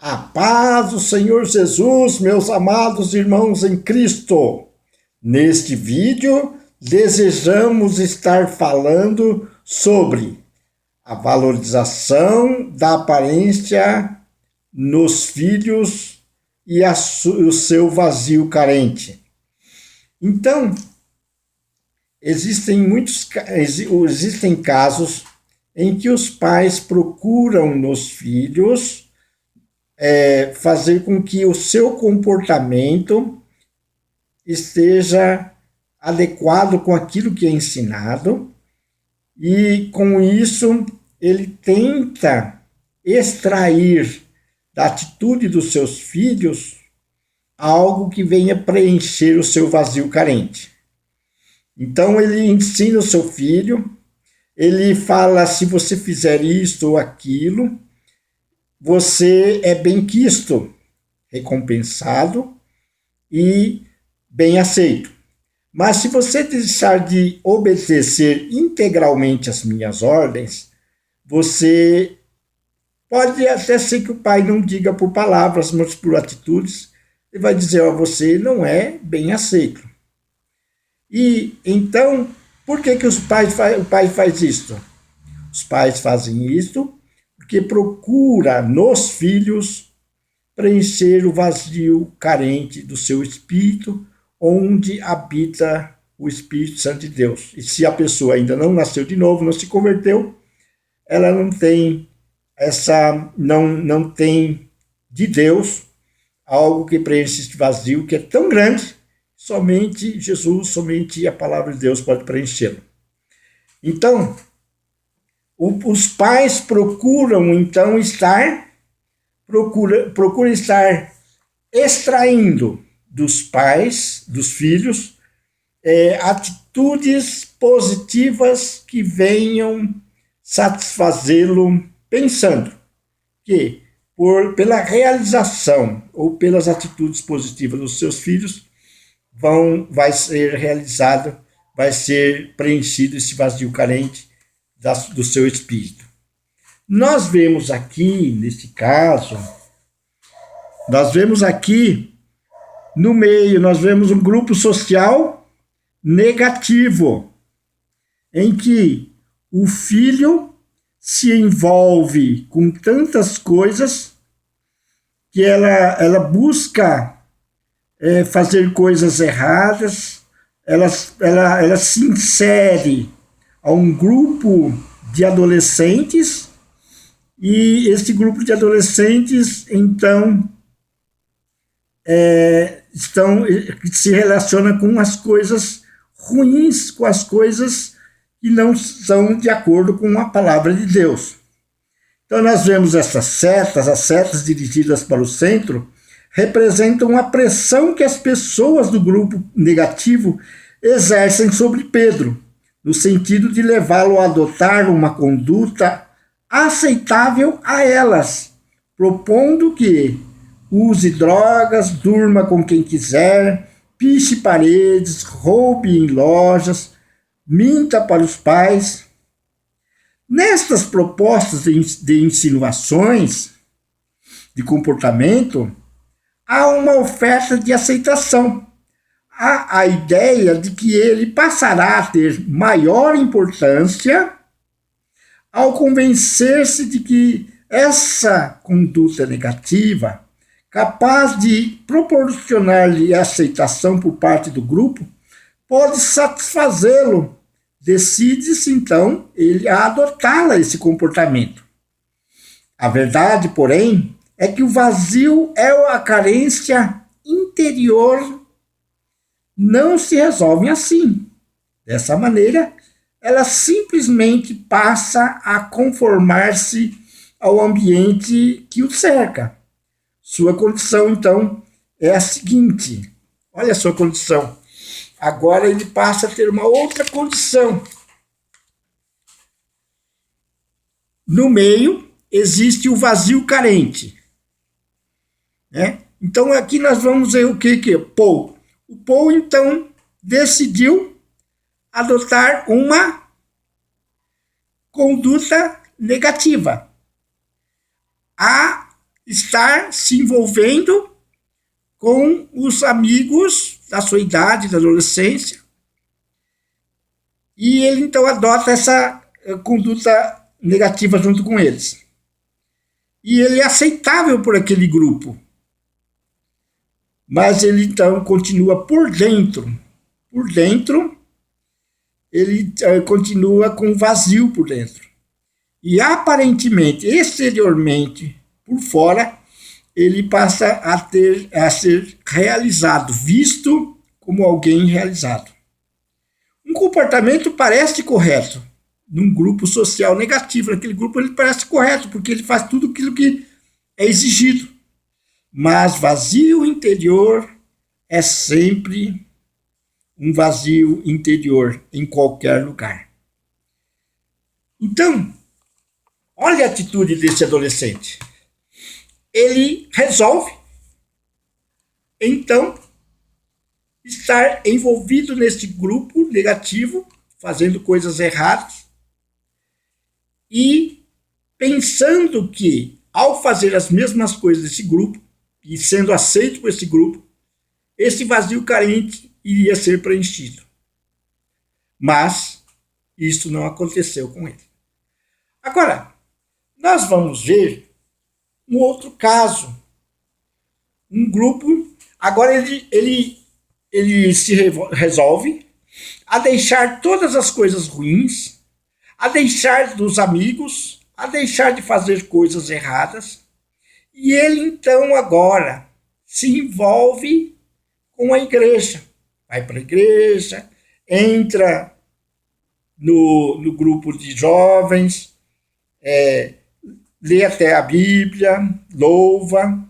A paz do Senhor Jesus, meus amados irmãos em Cristo. Neste vídeo, desejamos estar falando sobre a valorização da aparência nos filhos e o seu vazio carente. Então, existem casos em que os pais procuram nos filhos fazer com que o seu comportamento esteja adequado com aquilo que é ensinado, e com isso ele tenta extrair da atitude dos seus filhos algo que venha preencher o seu vazio carente. Então ele ensina o seu filho, ele fala: se você fizer isto ou aquilo, você é benquisto, recompensado e bem aceito. Mas se você deixar de obedecer integralmente as minhas ordens, você pode até ser que o pai não diga por palavras, mas por atitudes, ele vai dizer: você não é bem aceito. E então, por que o pai faz isto? Os pais fazem isto porque procura nos filhos preencher o vazio carente do seu espírito, onde habita o Espírito Santo de Deus. E se a pessoa ainda não nasceu de novo, não se converteu, ela não tem não tem de Deus algo que preenche esse vazio que é tão grande, somente Jesus, somente a palavra de Deus pode preenchê-lo. Então, os pais procuram então estar extraindo dos pais, dos filhos, atitudes positivas que venham satisfazê-lo, pensando que pela realização ou pelas atitudes positivas dos seus filhos vai ser realizado, vai ser preenchido esse vazio carente do seu espírito. Nós vemos aqui, nesse caso, no meio, nós vemos um grupo social negativo, em que o filho se envolve com tantas coisas que ela busca fazer coisas erradas, ela se insere a um grupo de adolescentes, e esse grupo de adolescentes, então, se relaciona com as coisas ruins, com as coisas que não são de acordo com a palavra de Deus. Então nós vemos essas setas, as setas dirigidas para o centro, representam a pressão que as pessoas do grupo negativo exercem sobre Pedro, no sentido de levá-lo a adotar uma conduta aceitável a elas, propondo que use drogas, durma com quem quiser, piche paredes, roube em lojas, minta para os pais. Nestas propostas de insinuações de comportamento, há uma oferta de aceitação. Há a ideia de que ele passará a ter maior importância ao convencer-se de que essa conduta negativa, capaz de proporcionar-lhe aceitação por parte do grupo, pode satisfazê-lo. Decide-se, então, ele a adotá-la, esse comportamento. A verdade, porém, é que o vazio é a carência interior, não se resolvem assim. Dessa maneira, ela simplesmente passa a conformar-se ao ambiente que o cerca. Sua condição, então, é a seguinte: olha a sua condição. Agora ele passa a ter uma outra condição. No meio existe o vazio carente. Então aqui nós vamos ver o que é Paul. O Paul, então, decidiu adotar uma conduta negativa. A estar se envolvendo com os amigos da sua idade, da adolescência, e ele então adota essa conduta negativa junto com eles. E ele é aceitável por aquele grupo, mas ele então continua por dentro. Por dentro, ele continua com um vazio por dentro. E aparentemente, exteriormente, por fora, ele passa a ser realizado, visto como alguém realizado. Um comportamento parece correto num grupo social negativo. Naquele grupo ele parece correto, porque ele faz tudo aquilo que é exigido. Mas vazio interior é sempre um vazio interior em qualquer lugar. Então, olha a atitude desse adolescente. Ele resolve, então, estar envolvido nesse grupo negativo, fazendo coisas erradas, e pensando que, ao fazer as mesmas coisas desse grupo, e sendo aceito por esse grupo, esse vazio carente iria ser preenchido. Mas isso não aconteceu com ele. Agora, nós vamos ver um outro caso. Um grupo, agora ele se resolve a deixar todas as coisas ruins, a deixar dos amigos, a deixar de fazer coisas erradas, e ele então agora se envolve com a igreja. Vai para a igreja, entra no grupo de jovens, lê até a Bíblia, louva,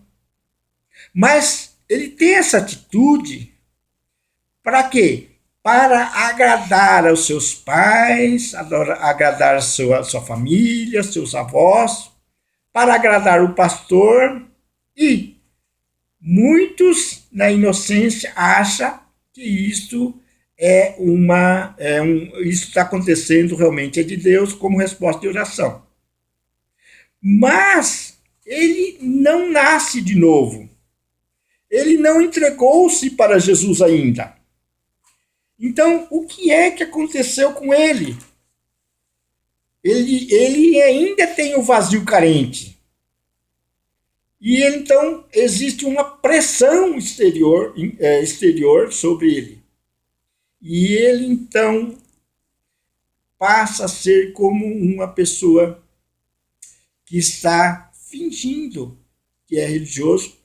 mas ele tem essa atitude para quê? Para agradar aos seus pais, agradar a sua família, seus avós, para agradar o pastor, e muitos, na inocência, acham que isso isso está acontecendo realmente é de Deus como resposta de oração. Mas ele não nasce de novo. Ele não entregou-se para Jesus ainda. Então, o que é que aconteceu com ele? Ele ainda tem o vazio carente. E então existe uma pressão exterior sobre ele. E ele então passa a ser como uma pessoa que está fingindo que é religioso,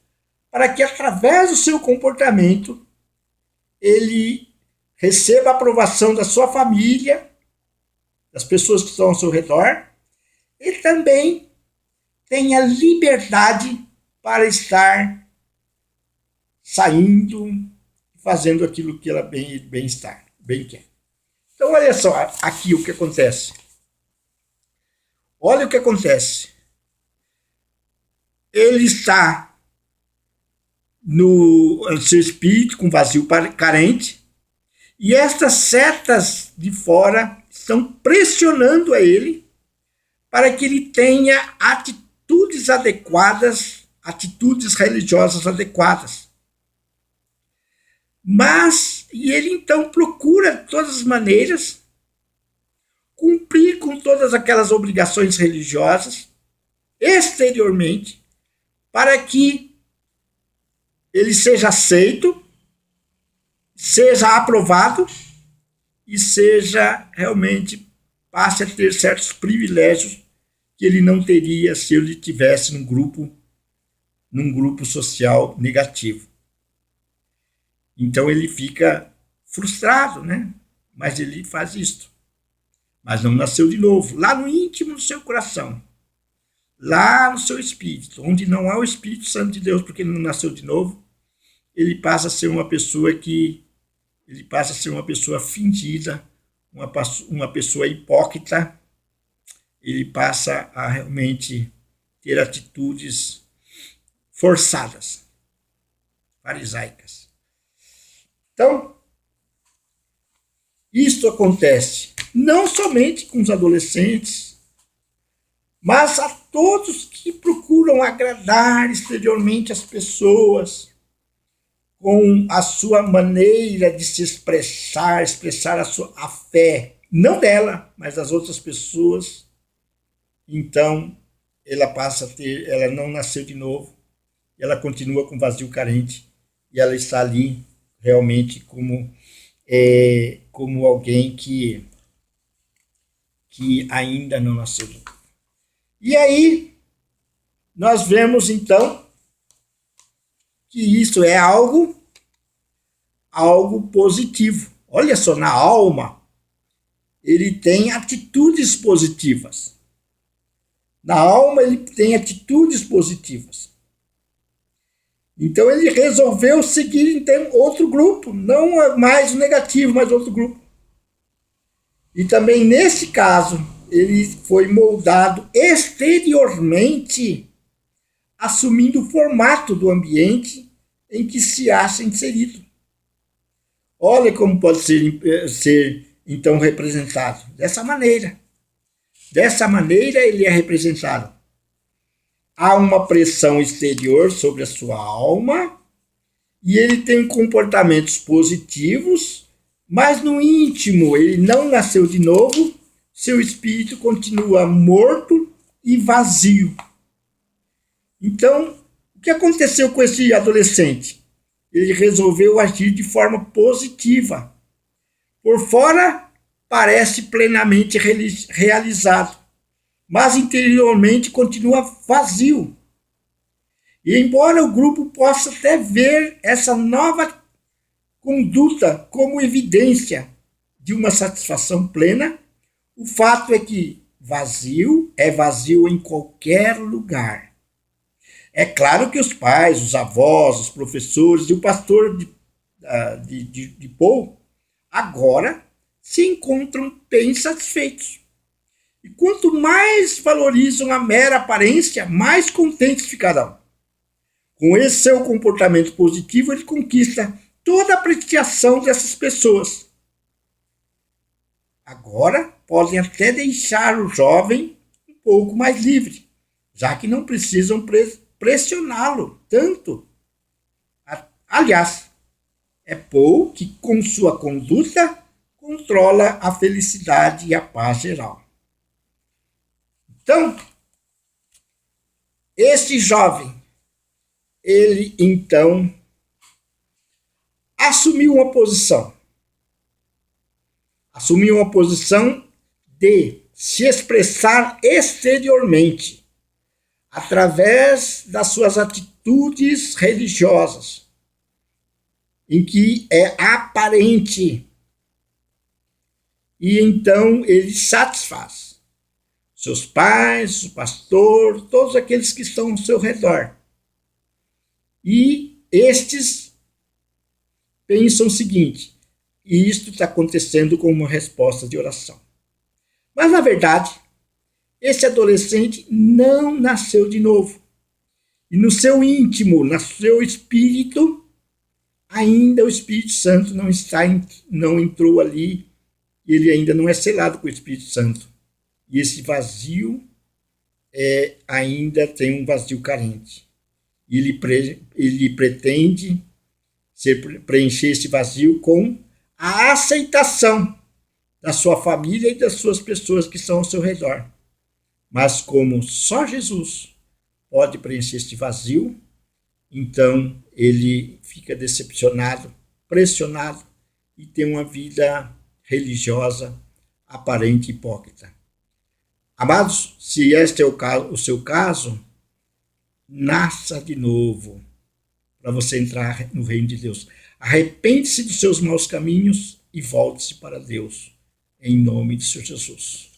para que através do seu comportamento ele receba a aprovação da sua família, das pessoas que estão ao seu redor, e também tenha liberdade para estar saindo, fazendo aquilo que ela bem quer. Então, olha só aqui o que acontece. Olha o que acontece. Ele está no seu espírito com vazio carente, e estas setas de fora estão pressionando a ele para que ele tenha atitudes adequadas, atitudes religiosas adequadas. E ele então procura, de todas as maneiras, cumprir com todas aquelas obrigações religiosas, exteriormente, para que ele seja aceito, seja aprovado e seja realmente, passe a ter certos privilégios que ele não teria se ele estivesse num grupo social negativo. Então ele fica frustrado, né? Mas ele faz isto. Mas não nasceu de novo, lá no íntimo do seu coração, lá no seu espírito, onde não há o Espírito Santo de Deus, porque ele não nasceu de novo, ele passa a ser uma pessoa fingida, uma pessoa hipócrita, ele passa a realmente ter atitudes forçadas, farisaicas. Então, isto acontece não somente com os adolescentes, Mas a todos que procuram agradar exteriormente as pessoas com a sua maneira de se expressar a fé, não dela, mas das outras pessoas, então ela não nasceu de novo, ela continua com vazio carente e ela está ali realmente como alguém que ainda não nasceu de novo. E aí nós vemos então que isso é algo positivo. Olha só, na alma ele tem atitudes positivas. Na alma ele tem atitudes positivas. Então ele resolveu seguir então outro grupo, não mais o negativo, mas outro grupo. E também nesse caso ele foi moldado exteriormente, assumindo o formato do ambiente em que se acha inserido. Olha como pode ser então representado. Dessa maneira. Dessa maneira ele é representado. Há uma pressão exterior sobre a sua alma e ele tem comportamentos positivos, mas no íntimo ele não nasceu de novo, seu espírito continua morto e vazio. Então, o que aconteceu com esse adolescente? Ele resolveu agir de forma positiva. Por fora, parece plenamente realizado, mas interiormente continua vazio. E embora o grupo possa até ver essa nova conduta como evidência de uma satisfação plena, o fato é que vazio é vazio em qualquer lugar. É claro que os pais, os avós, os professores e o pastor de Paul agora se encontram bem satisfeitos. E quanto mais valorizam a mera aparência, mais contentes ficarão. Com esse seu comportamento positivo, ele conquista toda a apreciação dessas pessoas. Agora, podem até deixar o jovem um pouco mais livre, já que não precisam pressioná-lo tanto. Aliás, é Paul que, com sua conduta, controla a felicidade e a paz geral. Então, esse jovem, ele então assumiu uma posição de se expressar exteriormente através das suas atitudes religiosas, em que é aparente. E então ele satisfaz seus pais, o pastor, todos aqueles que estão ao seu redor. E estes pensam o seguinte: e isto está acontecendo como uma resposta de oração. Mas, na verdade, esse adolescente não nasceu de novo. E no seu íntimo, no seu espírito, ainda o Espírito Santo não entrou ali, ele ainda não é selado com o Espírito Santo. E esse vazio ainda tem um vazio carente. Ele pretende preencher esse vazio com a aceitação da sua família e das suas pessoas que estão ao seu redor. Mas como só Jesus pode preencher esse vazio, então ele fica decepcionado, pressionado e tem uma vida religiosa aparente e hipócrita. Amados, se este é o seu caso, nasça de novo para você entrar no reino de Deus. Arrepende-se dos seus maus caminhos e volte-se para Deus, em nome de Senhor Jesus.